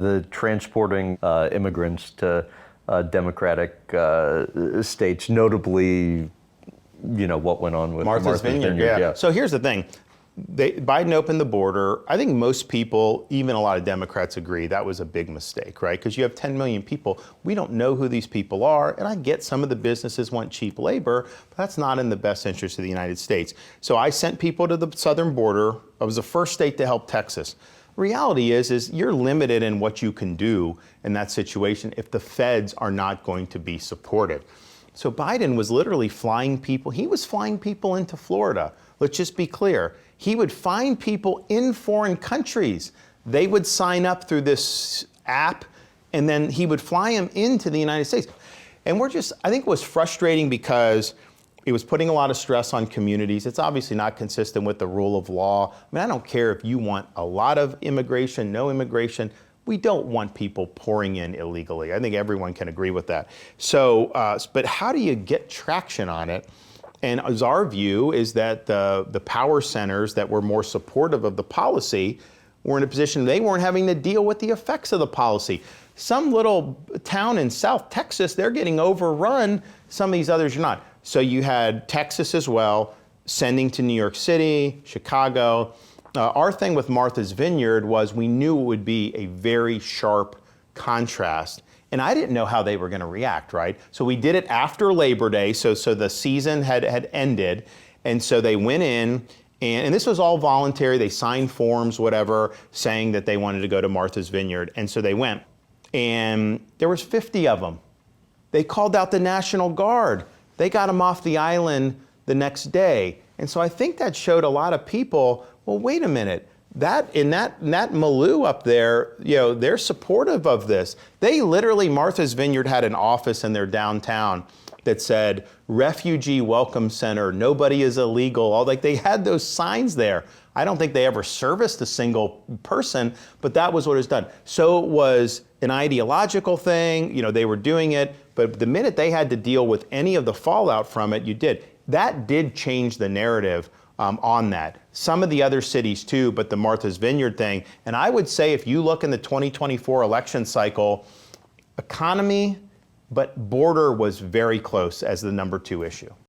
The transporting immigrants to Democratic states, notably, what went on with Martha's Vineyard. Yeah. So here's the thing. Biden opened the border. I think most people, even a lot of Democrats, agree that was a big mistake, right? Because you have 10 million people. We don't know who these people are. And I get some of the businesses want cheap labor, but that's not in the best interest of the United States. So I sent people to the southern border. I was the first state to help Texas. Reality is you're limited in what you can do in that situation if the feds are not going to be supportive. So Biden was literally flying people. He was flying people into Florida. Let's just be clear. He would find people in foreign countries. They would sign up through this app, and then he would fly them into the United States. And I think it was frustrating because it was putting a lot of stress on communities. It's obviously not consistent with the rule of law. I mean, I don't care if you want a lot of immigration, no immigration. We don't want people pouring in illegally. I think everyone can agree with that. So, but how do you get traction on it? And as our view is that the power centers that were more supportive of the policy were in a position they weren't having to deal with the effects of the policy. Some little town in South Texas, they're getting overrun. Some of these others are not. So you had Texas as well, sending to New York City, Chicago. Our thing with Martha's Vineyard was we knew it would be a very sharp contrast. And I didn't know how they were going to react, right? So we did it after Labor Day, so the season had ended. And so they went in, and this was all voluntary. They signed forms, whatever, saying that they wanted to go to Martha's Vineyard. And so they went. And there was 50 of them. They called out the National Guard. They got them off the island the next day. And so I think that showed a lot of people, well, wait a minute. That milieu up there, they're supportive of this. They literally, Martha's Vineyard had an office in their downtown that said, Refugee Welcome Center, nobody is illegal. They had those signs there. I don't think they ever serviced a single person, but that was what was done. So it was an ideological thing, they were doing it, but the minute they had to deal with any of the fallout from it, you did. That did change the narrative on that. Some of the other cities too, but the Martha's Vineyard thing. And I would say if you look in the 2024 election cycle, economy, but border was very close as the #2 issue.